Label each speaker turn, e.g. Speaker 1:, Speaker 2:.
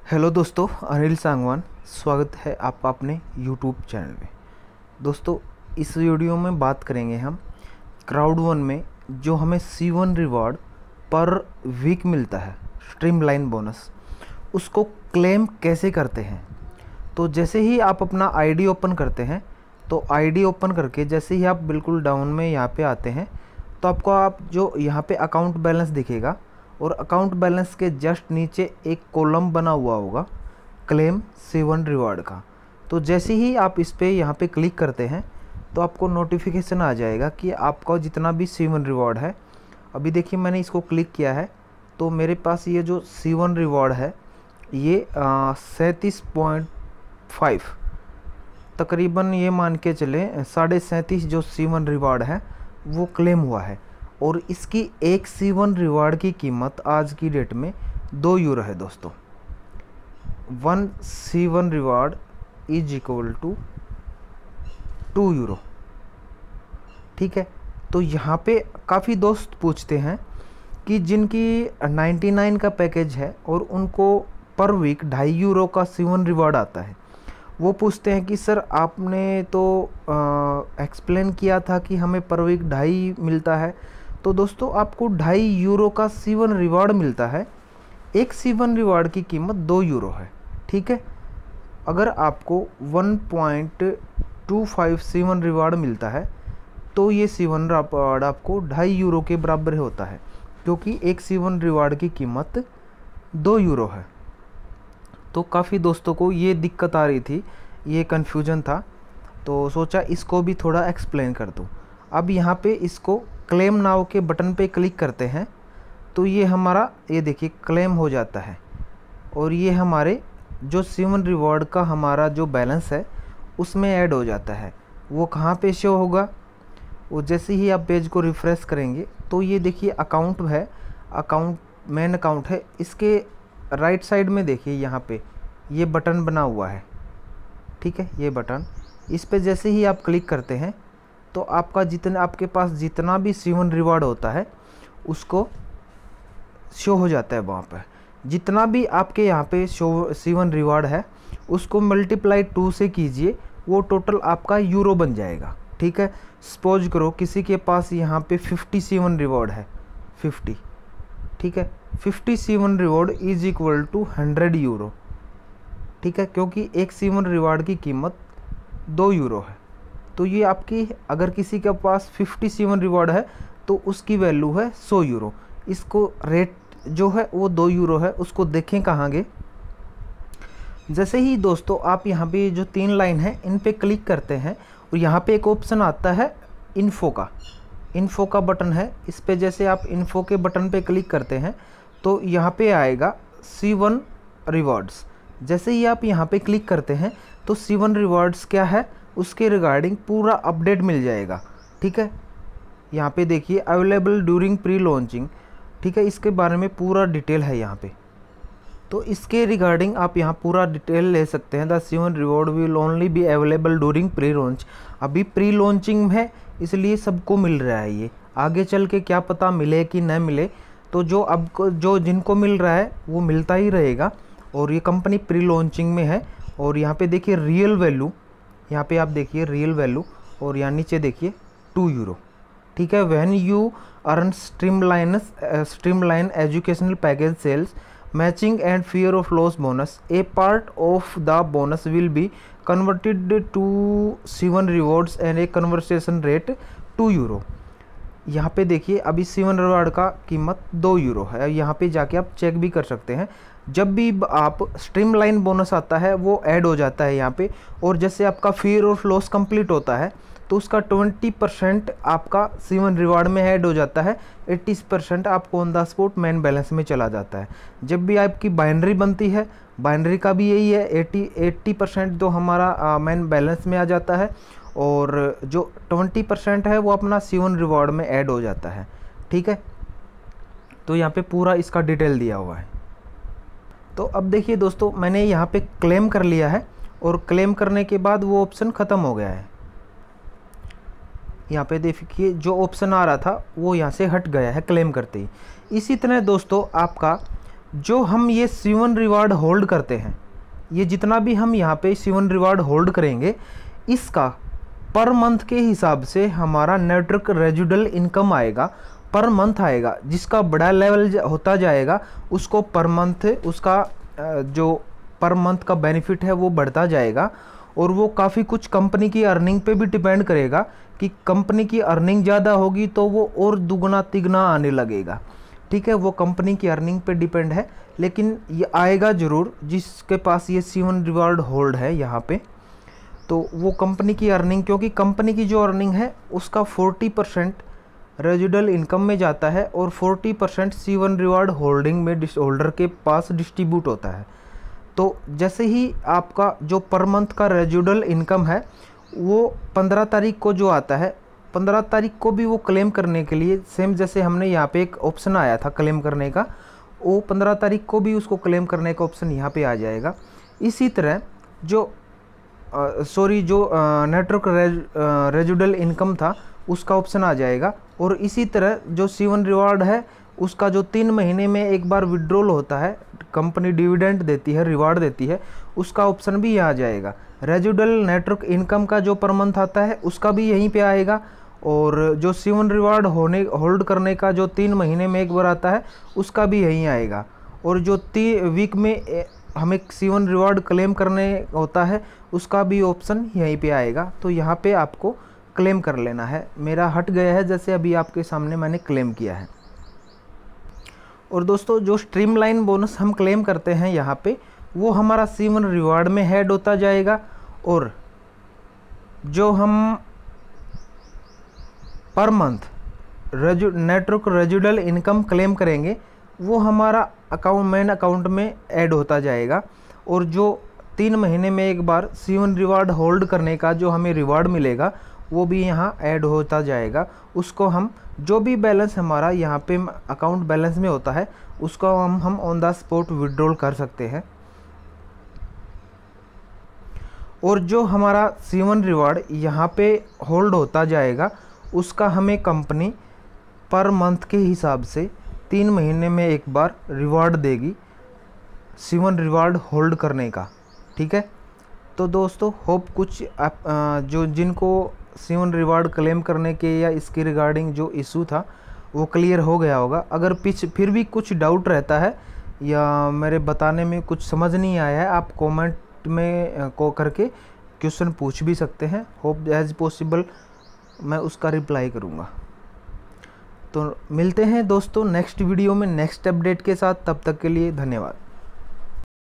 Speaker 1: Hello दोस्तों, अनिल सांगवान स्वागत है आपका अपने यूट्यूब चैनल में। दोस्तों, इस वीडियो में बात करेंगे हम क्राउड1 में जो हमें C1 रिवॉर्ड पर वीक मिलता है, स्ट्रीमलाइन बोनस, उसको क्लेम कैसे करते हैं। तो जैसे ही आप अपना आईडी ओपन करते हैं, तो आईडी ओपन करके जैसे ही आप बिल्कुल डाउन में यहाँ पे आते हैं, तो आपको जो यहाँ पे अकाउंट बैलेंस दिखेगा और अकाउंट बैलेंस के जस्ट नीचे एक कॉलम बना हुआ होगा क्लेम C1 रिवॉर्ड का। तो जैसे ही आप इस पे यहाँ पे क्लिक करते हैं तो आपको नोटिफिकेशन आ जाएगा कि आपका जितना भी C1 रिवॉर्ड है। अभी देखिए, मैंने इसको क्लिक किया है तो मेरे पास ये जो C1 रिवॉर्ड है ये 37.5 तकरीबन, ये मान के चले 37.5 जो C1 रिवॉर्ड है वो क्लेम हुआ है। और इसकी एक C1 रिवार्ड की कीमत आज की डेट में 2 यूरो है दोस्तों। 1 C1 reward is equal to 2 euro. ठीक है, तो यहाँ पे काफ़ी दोस्त पूछते हैं कि जिनकी 99 का पैकेज है और उनको पर वीक 2.5 यूरो का C1 रिवार्ड आता है, वो पूछते हैं कि सर आपने तो एक्सप्लेन किया था कि हमें पर वीक 2.5 मिलता है। तो दोस्तों, आपको 2.5 यूरो का C1 रिवार्ड मिलता है। एक C1 रिवार्ड की कीमत 2 यूरो है। ठीक है, अगर आपको 1.25 C1 रिवार्ड मिलता है तो ये C1 रिवार्ड आपको 2.5 यूरो के बराबर होता है, क्योंकि एक C1 रिवार्ड की कीमत 2 यूरो है। तो काफ़ी दोस्तों को ये दिक्कत आ रही थी, ये कन्फ्यूजन था, तो सोचा इसको भी थोड़ा एक्सप्लेन कर दूँ। अब यहाँ पे इसको क्लेम नाउ के बटन पे क्लिक करते हैं तो ये हमारा, ये देखिए, क्लेम हो जाता है। और ये हमारे जो C1 रिवॉर्ड का हमारा जो बैलेंस है उसमें ऐड हो जाता है। वो कहाँ पे शो होगा, वो जैसे ही आप पेज को रिफ़्रेश करेंगे तो ये देखिए अकाउंट है, अकाउंट मेन अकाउंट है, इसके राइट साइड में देखिए यहाँ पे ये बटन बना हुआ है। ठीक है, ये बटन, इस पे जैसे ही आप क्लिक करते हैं तो आपका आपके पास जितना भी C1 रिवॉर्ड होता है उसको शो हो जाता है वहाँ पर। जितना भी आपके यहाँ पे C1 रिवॉर्ड है उसको मल्टीप्लाई 2 से कीजिए, वो टोटल आपका यूरो बन जाएगा। ठीक है, सपोज करो किसी के पास यहाँ पे 50 C1 रिवॉर्ड है, 50। ठीक है, 50 C1 reward is equal to 100 euro. ठीक है, क्योंकि एक C1 रिवॉर्ड की कीमत 2 यूरो है। तो ये आपकी, अगर किसी के पास 50 C1 रिवॉर्ड है तो उसकी वैल्यू है 100 यूरो। इसको रेट जो है वो 2 यूरो है, उसको देखें कहाँगे। जैसे ही दोस्तों आप यहाँ पे जो 3 लाइन है इन पे क्लिक करते हैं और यहाँ पे एक ऑप्शन आता है इन्फो का, इन्फो का बटन है। इस पे जैसे आप इन्फो के बटन पे क्लिक करते हैं तो यहाँ पे आएगा C1 रिवॉर्ड्स। जैसे ही आप यहाँ पे क्लिक करते हैं तो C1 रिवॉर्ड्स क्या है उसके रिगार्डिंग पूरा अपडेट मिल जाएगा। ठीक है, यहाँ पे देखिए अवेलेबल ड्यूरिंग प्री लॉन्चिंग। ठीक है, इसके बारे में पूरा डिटेल है यहाँ पे, तो इसके रिगार्डिंग आप यहाँ पूरा डिटेल ले सकते हैं। The C1 reward will only be available during pre launch. अभी प्री लॉन्चिंग है इसलिए सबको मिल रहा है, ये आगे चल के क्या पता मिले कि न मिले। तो जो जिनको मिल रहा है वो मिलता ही रहेगा। और ये कंपनी प्री लॉन्चिंग में है। और यहाँ पे देखिए रियल वैल्यू, यहाँ पे आप देखिए रियल वैल्यू, और यहाँ नीचे देखिए 2 यूरो। ठीक है, when you earn streamline educational package sales matching and fear of loss bonus, a part of the bonus will be converted to C1 rewards and a conversation rate 2 euro. यहाँ पे देखिए अभी C1 रिवॉर्ड का कीमत 2 euro है। यहाँ पे जाके आप चेक भी कर सकते हैं, जब भी आप स्ट्रीमलाइन बोनस आता है वो ऐड हो जाता है यहाँ पे। और जैसे आपका फियर ऑफ लॉस कंप्लीट होता है तो उसका 20% आपका C1 रिवार्ड में ऐड हो जाता है, 80% आपको on the spot main balance में चला जाता है। जब भी आपकी बाइनरी बनती है, बाइनरी का भी यही है, 80% जो हमारा मेन बैलेंस में आ जाता है और जो 20% है वो अपना C1 रिवॉर्ड में ऐड हो जाता है। ठीक है, तो यहाँ पे पूरा इसका डिटेल दिया हुआ है। तो अब देखिए दोस्तों, मैंने यहाँ पे क्लेम कर लिया है और क्लेम करने के बाद वो ऑप्शन ख़त्म हो गया है। यहाँ पे देखिए जो ऑप्शन आ रहा था वो यहाँ से हट गया है क्लेम करते ही। इसी तरह दोस्तों आपका जो हम ये C1 रिवार्ड होल्ड करते हैं, ये जितना भी हम यहाँ पे C1 रिवार्ड होल्ड करेंगे, इसका पर मंथ के हिसाब से हमारा नेटवर्क रेजिडुअल इनकम आएगा, पर मंथ आएगा। जिसका बड़ा लेवल होता जाएगा उसको पर मंथ उसका जो पर मंथ का बेनिफिट है वो बढ़ता जाएगा। और वो काफ़ी कुछ कंपनी की अर्निंग पे भी डिपेंड करेगा कि कंपनी की अर्निंग ज़्यादा होगी तो वो और दुगना तिगना आने लगेगा। ठीक है, वो कंपनी की अर्निंग पे डिपेंड है, लेकिन ये आएगा ज़रूर। जिसके पास ये C1 रिवार्ड होल्ड है यहाँ पे, तो वो कंपनी की अर्निंग, क्योंकि कंपनी की जो अर्निंग है उसका 40% रेजिडुअल इनकम में जाता है और 40% C1 रिवार्ड होल्डिंग में होल्डर के पास डिस्ट्रीब्यूट होता है। तो जैसे ही आपका जो पर मंथ का रेजिडुअल इनकम है वो 15 तारीख को जो आता है, 15 तारीख को भी वो क्लेम करने के लिए सेम जैसे हमने यहाँ पे एक ऑप्शन आया था क्लेम करने का, वो 15 तारीख को भी उसको क्लेम करने का ऑप्शन यहाँ पे आ जाएगा। इसी तरह जो जो नेटवर्क रेजिडुअल इनकम था उसका ऑप्शन आ जाएगा। और इसी तरह जो C1 रिवार्ड है उसका जो 3 महीने में एक बार विड्रॉल होता है, कंपनी डिविडेंड देती है, रिवार्ड देती है, उसका ऑप्शन भी यहाँ आ जाएगा। रेजिडुअल नेटवर्क इनकम का जो पर मंथ आता है उसका भी यहीं पे आएगा। और जो C1 रिवार्ड होल्ड करने का जो 3 महीने में एक बार आता है उसका भी यहीं आएगा। और जो वीक में हमें C1 रिवार्ड क्लेम करने होता है उसका भी ऑप्शन यहीं पे आएगा। तो यहाँ पे आपको क्लेम कर लेना है। मेरा हट गया है जैसे अभी आपके सामने मैंने क्लेम किया है। और दोस्तों जो स्ट्रीमलाइन बोनस हम क्लेम करते हैं यहाँ पे, वो हमारा C1 रिवार्ड में ऐड होता जाएगा। और जो हम per month network residual income claim करेंगे वो हमारा मेन अकाउंट में ऐड होता जाएगा। और जो 3 महीने में एक बार C1 रिवार्ड होल्ड करने का जो हमें रिवार्ड मिलेगा वो भी यहाँ ऐड होता जाएगा। उसको हम जो भी बैलेंस हमारा यहाँ पे अकाउंट बैलेंस में होता है उसको हम ऑन द स्पॉट विड्रॉल कर सकते हैं। और जो हमारा C1 रिवार्ड यहाँ पे होल्ड होता जाएगा उसका हमें कंपनी पर मंथ के हिसाब से 3 महीने में एक बार रिवार्ड देगी C1 रिवार्ड होल्ड करने का। ठीक है, तो दोस्तों होप कुछ आप जो जिनको C1 रिवार्ड क्लेम करने के या इसके रिगार्डिंग जो इशू था वो क्लियर हो गया होगा। अगर फिर भी कुछ डाउट रहता है या मेरे बताने में कुछ समझ नहीं आया है, आप कमेंट में करके क्वेश्चन पूछ भी सकते हैं। होप एज पॉसिबल मैं उसका रिप्लाई करूँगा। तो मिलते हैं दोस्तों नेक्स्ट वीडियो में नेक्स्ट अपडेट के साथ। तब तक के लिए धन्यवाद।